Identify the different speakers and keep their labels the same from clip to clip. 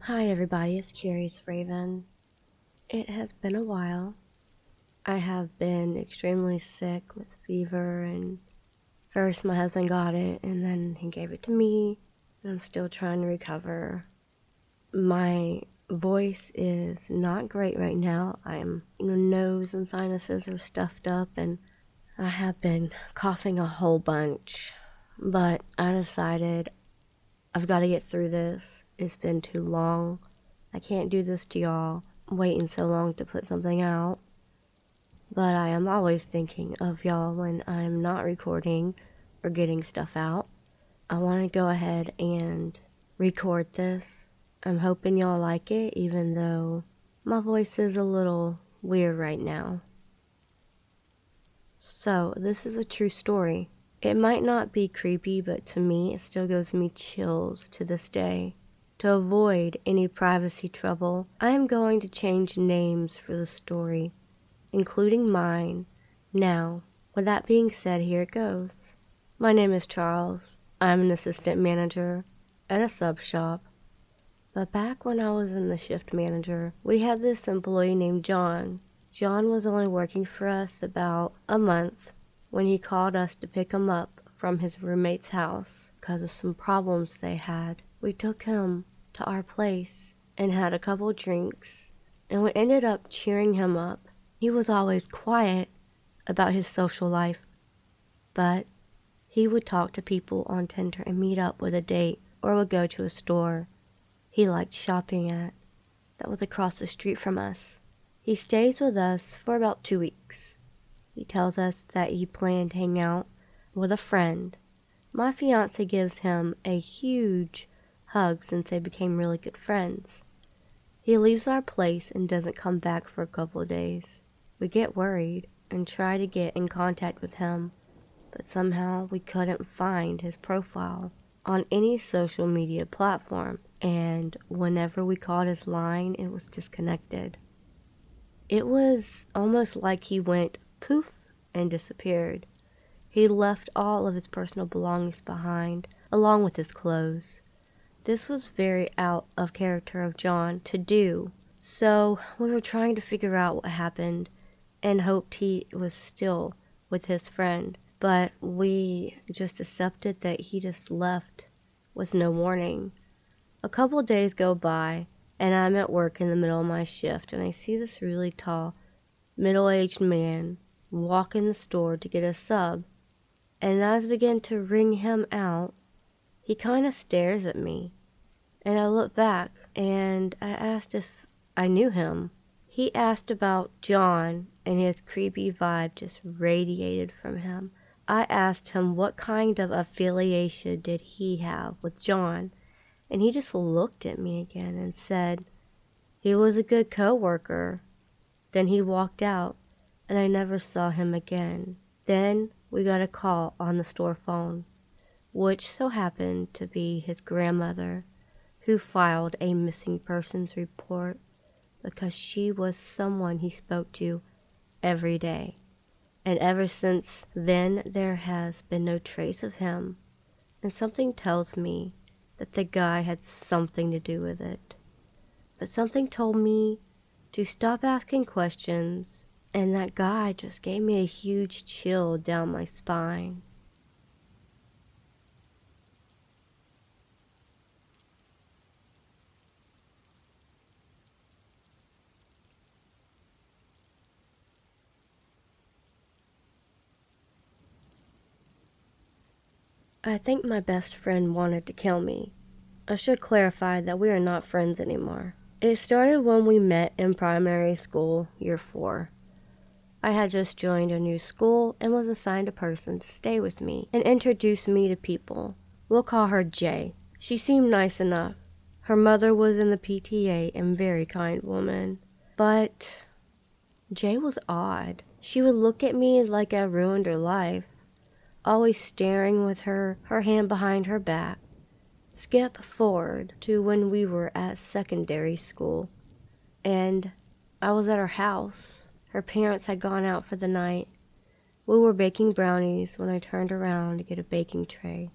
Speaker 1: Hi everybody, it's curiousraven. It has been a while. I have been extremely sick with fever, and first my husband got it and then he gave it to me, and I'm still trying to recover. My voice is not great right now. Nose and sinuses are stuffed up, and I have been coughing a whole bunch, but I decided I've got to get through this. It's been too long. I can't do this to y'all, waiting so long to put something out. But I am always thinking of y'all when I'm not recording or getting stuff out. I want to go ahead and record this. I'm hoping y'all like it, even though my voice is a little weird right now. So, this is a true story. It might not be creepy, but to me, it still gives me chills to this day. To avoid any privacy trouble, I am going to change names for the story, including mine. Now, with that being said, here it goes. My name is Charles. I'm an assistant manager at a sub shop. But back when I was in the shift manager, we had this employee named John. John was only working for us about a month when he called us to pick him up from his roommate's house because of some problems they had. We took him to our place and had a couple drinks, and we ended up cheering him up. He was always quiet about his social life, but he would talk to people on Tinder and meet up with a date, or would go to a store he liked shopping at that was across the street from us. He stays with us for about 2 weeks. He tells us that he planned to hang out with a friend. My fiance gives him a huge hug since they became really good friends. He leaves our place and doesn't come back for a couple of days. We get worried and try to get in contact with him, but somehow we couldn't find his profile on any social media platform, and whenever we called his line, it was disconnected. It was almost like he went poof and disappeared. He left all of his personal belongings behind, along with his clothes. This was very out of character of John to do, so we were trying to figure out what happened and hoped he was still with his friend, but we just accepted that he just left with no warning. A couple of days go by, and I'm at work in the middle of my shift, and I see this really tall, middle-aged man walk in the store to get a sub, and as I begin to ring him out, he kind of stares at me, and I look back, and I asked if I knew him. He asked about John, and his creepy vibe just radiated from him. I asked him what kind of affiliation did he have with John, and he just looked at me again and said he was a good co-worker. Then he walked out, and I never saw him again. Then we got a call on the store phone, which so happened to be his grandmother, who filed a missing persons report because she was someone he spoke to every day. And ever since then, there has been no trace of him, and something tells me that the guy had something to do with it. But something told me to stop asking questions, and that guy just gave me a huge chill down my spine. I think my best friend wanted to kill me. I should clarify that we are not friends anymore. It started when we met in primary school, year 4. I had just joined a new school and was assigned a person to stay with me and introduce me to people. We'll call her Jay. She seemed nice enough. Her mother was in the PTA and very kind woman. But Jay was odd. She would look at me like I ruined her life, always staring with her hand behind her back. Skip forward to when we were at secondary school, and I was at her house. Her parents had gone out for the night. We were baking brownies when I turned around to get a baking tray,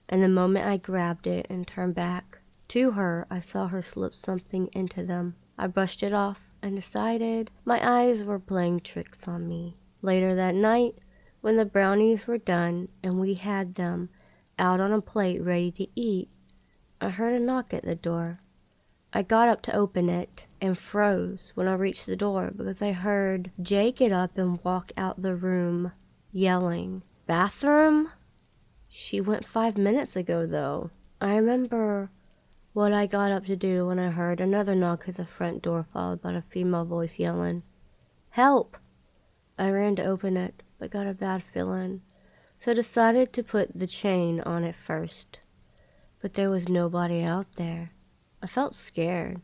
Speaker 1: and the moment I grabbed it and turned back, To her, I saw her slip something into them. I brushed it off and decided my eyes were playing tricks on me. Later that night, when the brownies were done and we had them out on a plate ready to eat, I heard a knock at the door. I got up to open it and froze when I reached the door because I heard Jay get up and walk out the room, yelling, "Bathroom?" She went 5 minutes ago, though. I remember what I got up to do when I heard another knock at the front door, followed by a female voice yelling, "Help!" I ran to open it, but got a bad feeling, so decided to put the chain on it first. But there was nobody out there. I felt scared,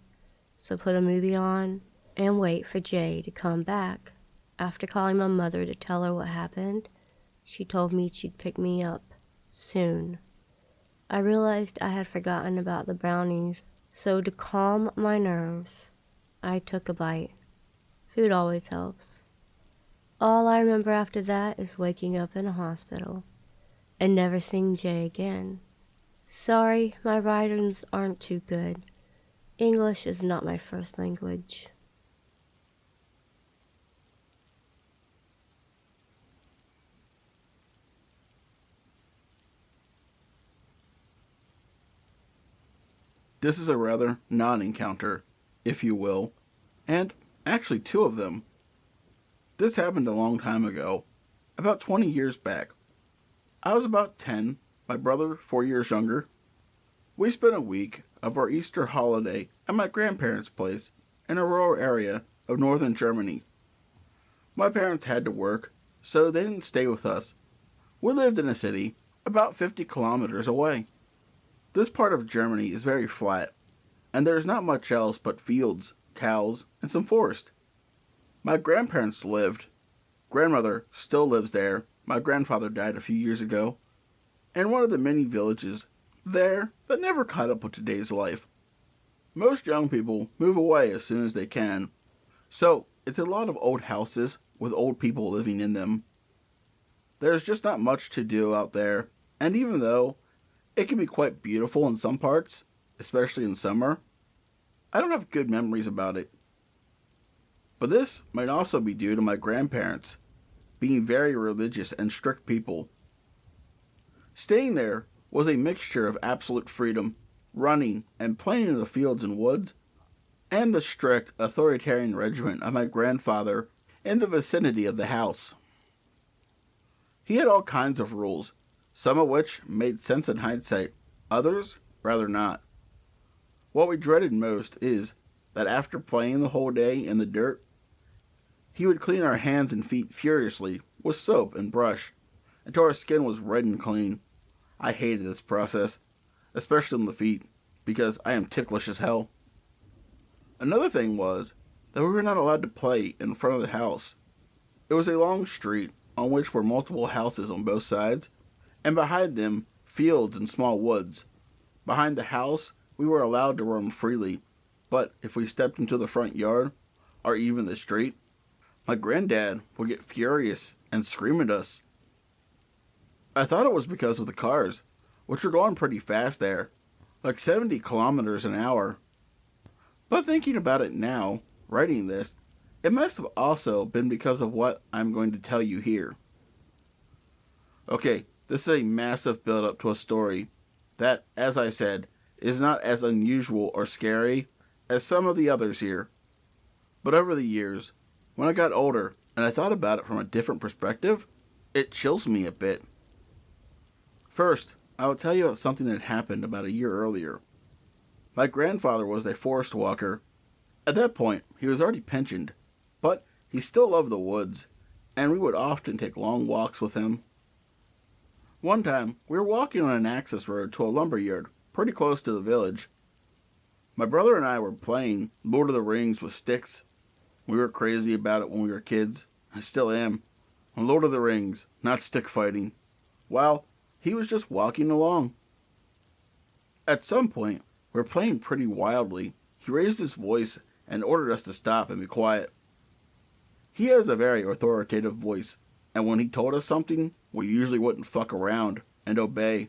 Speaker 1: so put a movie on and wait for Jay to come back. After calling my mother to tell her what happened, she told me she'd pick me up soon. I realized I had forgotten about the brownies, so to calm my nerves, I took a bite. Food always helps. All I remember after that is waking up in a hospital and never seeing Jay again. Sorry, my writings aren't too good. English is not my first language.
Speaker 2: This is a rather non-encounter, if you will, and actually 2 of them. This happened a long time ago, about 20 years back. I was about 10, my brother 4 years younger. We spent a week of our Easter holiday at my grandparents' place in a rural area of northern Germany. My parents had to work, so they didn't stay with us. We lived in a city about 50 kilometers away. This part of Germany is very flat, and there's not much else but fields, cows, and some forest. My grandparents lived. Grandmother still lives there. My grandfather died a few years ago. In one of the many villages there that never caught up with today's life. Most young people move away as soon as they can, so it's a lot of old houses with old people living in them. There's just not much to do out there, and even though it can be quite beautiful in some parts, especially in summer, I don't have good memories about it. But this might also be due to my grandparents being very religious and strict people. Staying there was a mixture of absolute freedom, running and playing in the fields and woods, and the strict authoritarian regimen of my grandfather in the vicinity of the house. He had all kinds of rules, some of which made sense in hindsight, others rather not. What we dreaded most is that after playing the whole day in the dirt, he would clean our hands and feet furiously with soap and brush until our skin was red and clean. I hated this process, especially on the feet, because I am ticklish as hell. Another thing was that we were not allowed to play in front of the house. It was a long street on which were multiple houses on both sides, and behind them, fields and small woods. Behind the house, we were allowed to roam freely, but if we stepped into the front yard, or even the street, my granddad would get furious and scream at us. I thought it was because of the cars, which were going pretty fast there, like 70 kilometers an hour. But thinking about it now, writing this, it must have also been because of what I'm going to tell you here. Okay, this is a massive build-up to a story that, as I said, is not as unusual or scary as some of the others here. But over the years, when I got older and I thought about it from a different perspective, it chills me a bit. First, I will tell you about something that happened about a year earlier. My grandfather was a forest walker. At that point, he was already pensioned, but he still loved the woods, and we would often take long walks with him. One time, we were walking on an access road to a lumber yard, pretty close to the village. My brother and I were playing Lord of the Rings with sticks. We were crazy about it when we were kids. I still am. Lord of the Rings, not stick fighting. While he was just walking along. At some point, we were playing pretty wildly. He raised his voice and ordered us to stop and be quiet. He has a very authoritative voice, and when he told us something, we usually wouldn't fuck around and obey.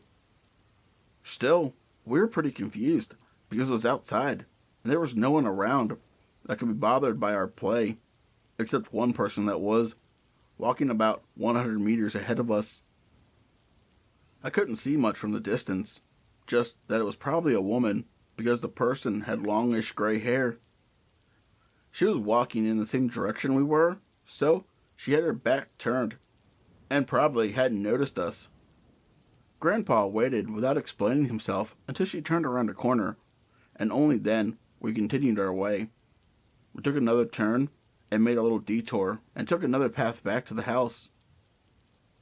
Speaker 2: Still, we were pretty confused, because it was outside, and there was no one around that could be bothered by our play, except one person that was, walking about 100 meters ahead of us. I couldn't see much from the distance, just that it was probably a woman, because the person had longish gray hair. She was walking in the same direction we were, so she had her back turned, and probably hadn't noticed us. Grandpa waited without explaining himself until she turned around a corner, and only then we continued our way. We took another turn and made a little detour and took another path back to the house.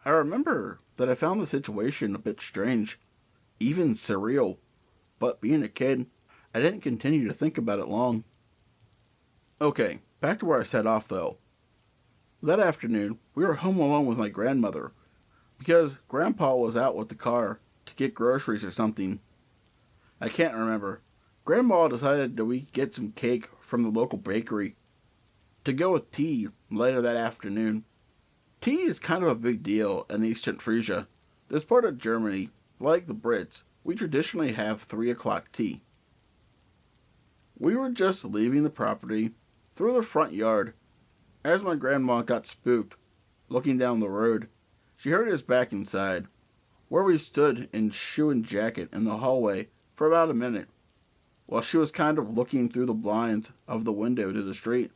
Speaker 2: I remember that I found the situation a bit strange, even surreal, but being a kid, I didn't continue to think about it long. Okay, back to where I set off though. That afternoon, we were home alone with my grandmother, because Grandpa was out with the car to get groceries or something. I can't remember. Grandma decided that we get some cake from the local bakery to go with tea later that afternoon. Tea is kind of a big deal in Eastern Frisia. This part of Germany, like the Brits, we traditionally have 3 o'clock tea. We were just leaving the property through the front yard as my grandma got spooked. Looking down the road, she heard us back inside, where we stood in shoe and jacket in the hallway for about a minute, while she was kind of looking through the blinds of the window to the street.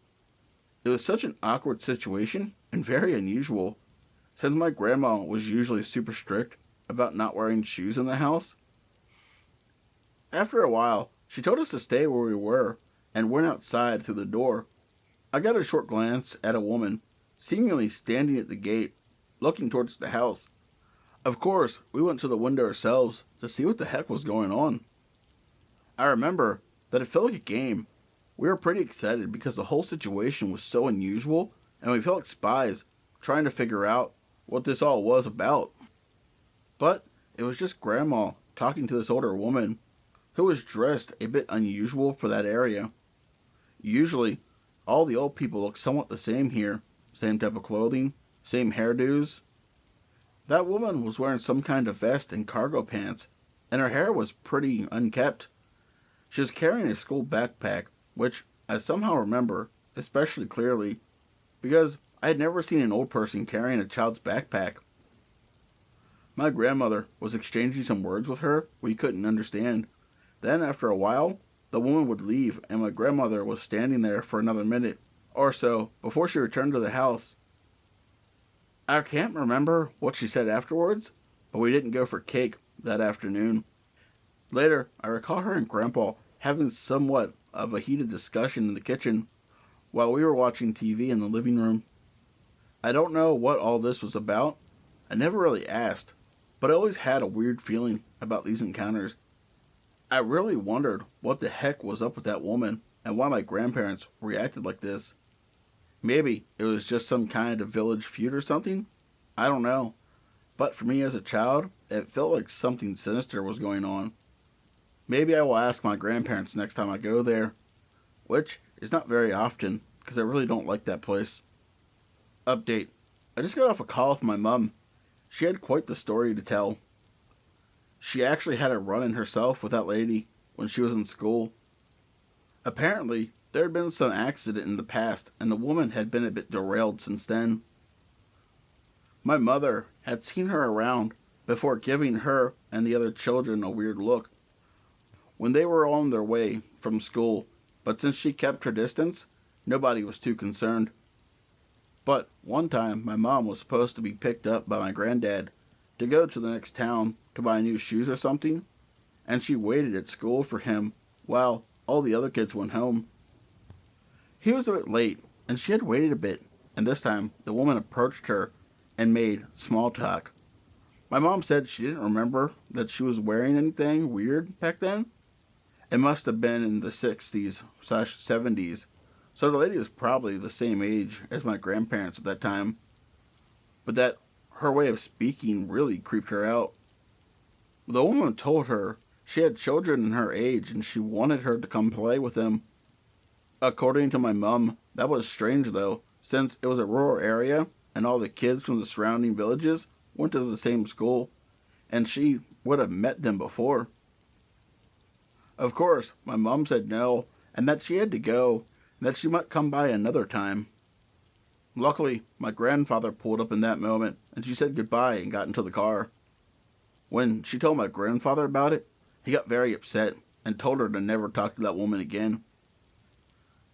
Speaker 2: It was such an awkward situation and very unusual, since my grandma was usually super strict about not wearing shoes in the house. After a while, she told us to stay where we were and went outside through the door. I got a short glance at a woman, seemingly standing at the gate, looking towards the house. Of course, we went to the window ourselves to see what the heck was going on. I remember that it felt like a game. We were pretty excited because the whole situation was so unusual, and we felt like spies trying to figure out what this all was about. But it was just Grandma talking to this older woman who was dressed a bit unusual for that area. Usually, all the old people look somewhat the same here. Same type of clothing, same hairdos. That woman was wearing some kind of vest and cargo pants, and her hair was pretty unkempt. She was carrying a school backpack, which I somehow remember especially clearly, because I had never seen an old person carrying a child's backpack. My grandmother was exchanging some words with her we couldn't understand. Then, after a while, the woman would leave, and my grandmother was standing there for another minute or so before she returned to the house. I can't remember what she said afterwards, but we didn't go for cake that afternoon. Later, I recall her and Grandpa having somewhat of a heated discussion in the kitchen while we were watching TV in the living room. I don't know what all this was about. I never really asked, but I always had a weird feeling about these encounters. I really wondered what the heck was up with that woman and why my grandparents reacted like this. Maybe it was just some kind of village feud or something. I don't know. But for me as a child, it felt like something sinister was going on. Maybe I will ask my grandparents next time I go there, which is not very often because I really don't like that place. Update. I just got off a call with my mom. She had quite the story to tell. She actually had a run-in herself with that lady when she was in school. Apparently, there had been some accident in the past, and the woman had been a bit derailed since then. My mother had seen her around before giving her and the other children a weird look when they were on their way from school, but since she kept her distance, nobody was too concerned. But one time, my mom was supposed to be picked up by my granddad to go to the next town to buy new shoes or something, and she waited at school for him while all the other kids went home. He was a bit late, and she had waited a bit, and this time the woman approached her and made small talk. My mom said she didn't remember that she was wearing anything weird back then. It must have been in the 60s/70s, so the lady was probably the same age as my grandparents at that time. But that her way of speaking really creeped her out. The woman told her she had children in her age and she wanted her to come play with them. According to my mom, that was strange though, since it was a rural area and all the kids from the surrounding villages went to the same school, and she would have met them before. Of course, my mom said no, and that she had to go, and that she might come by another time. Luckily, my grandfather pulled up in that moment, and she said goodbye and got into the car. When she told my grandfather about it, he got very upset and told her to never talk to that woman again.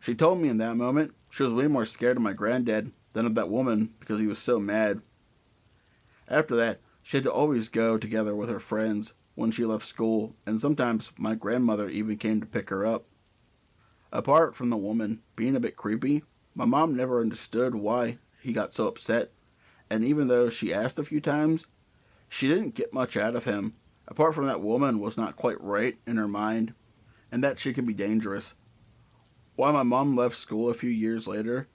Speaker 2: She told me in that moment she was way more scared of my granddad than of that woman because he was so mad. After that, she had to always go together with her friends when she left school, and sometimes my grandmother even came to pick her up. Apart from the woman being a bit creepy, my mom never understood why he got so upset, and even though she asked a few times, she didn't get much out of him, apart from that woman was not quite right in her mind, and that she could be dangerous. While my mom left school a few years later,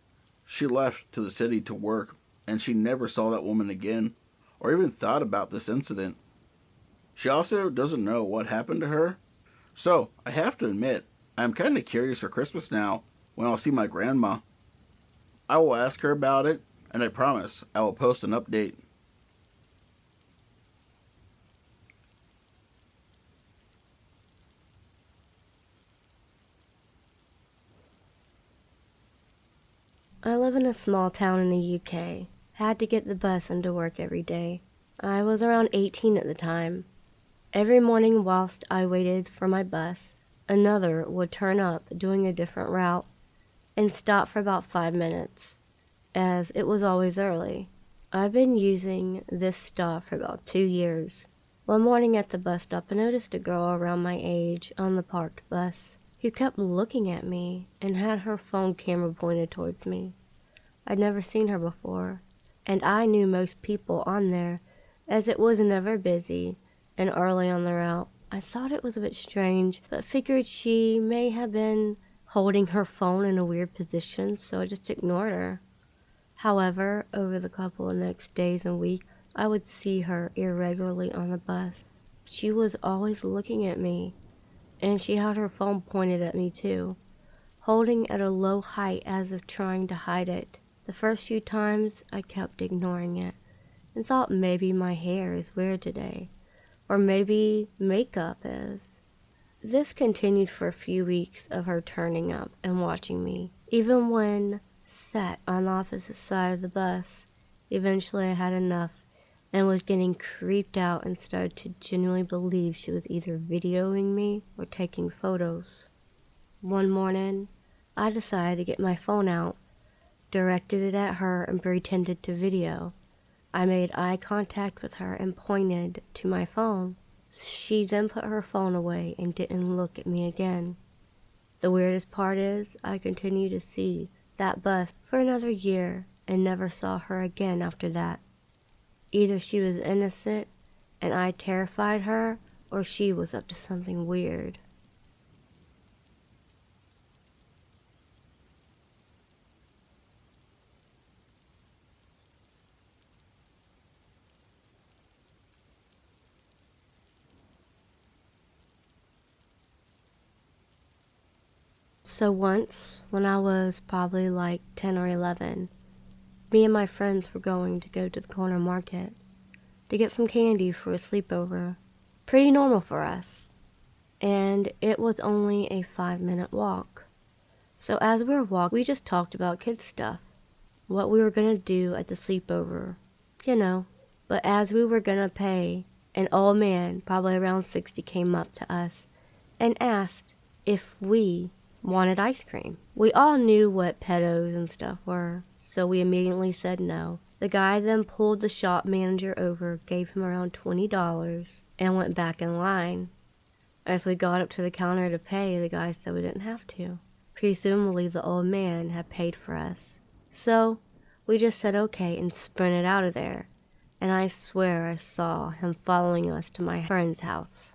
Speaker 2: she left to the city to work, and she never saw that woman again, or even thought about this incident. She also doesn't know what happened to her, so I have to admit, I'm kind of curious for Christmas now when I'll see my grandma. I will ask her about it, and I promise I will post an update.
Speaker 1: I live in a small town in the UK. Had to get the bus into work every day. I was around 18 at the time. Every morning whilst I waited for my bus, another would turn up doing a different route and stop for about 5 minutes, as it was always early. I've been using this stop for about 2 years. One morning at the bus stop, I noticed a girl around my age on the parked bus who kept looking at me and had her phone camera pointed towards me. I'd never seen her before, and I knew most people on there, as it was never busy and early on the route. I thought it was a bit strange, but figured she may have been holding her phone in a weird position, so I just ignored her. However, over the couple of next days and weeks, I would see her irregularly on the bus. She was always looking at me, and she had her phone pointed at me too, holding at a low height as if trying to hide it. The first few times I kept ignoring it and thought maybe my hair is weird today, or maybe makeup is. This continued for a few weeks of her turning up and watching me, even when sat on the opposite side of the bus. Eventually I had enough and was getting creeped out and started to genuinely believe she was either videoing me or taking photos. One morning, I decided to get my phone out, directed it at her, and pretended to video. I made eye contact with her and pointed to my phone. She then put her phone away and didn't look at me again. The weirdest part is, I continued to see that bus for another year and never saw her again after that. Either she was innocent and I terrified her, or she was up to something weird. So once, when I was probably like 10 or 11, me and my friends were going to go to the corner market to get some candy for a sleepover. Pretty normal for us. And it was only a 5-minute walk. So as we were walking, we just talked about kid stuff. What we were going to do at the sleepover. You know. But as we were going to pay, an old man, probably around 60, came up to us and asked if we wanted ice cream. We all knew what pedos and stuff were, so we immediately said no. The guy then pulled the shop manager over, gave him around $20, and went back in line. As we got up to the counter to pay, the guy said we didn't have to. Presumably the old man had paid for us. So we just said okay and sprinted out of there, and I swear I saw him following us to my friend's house.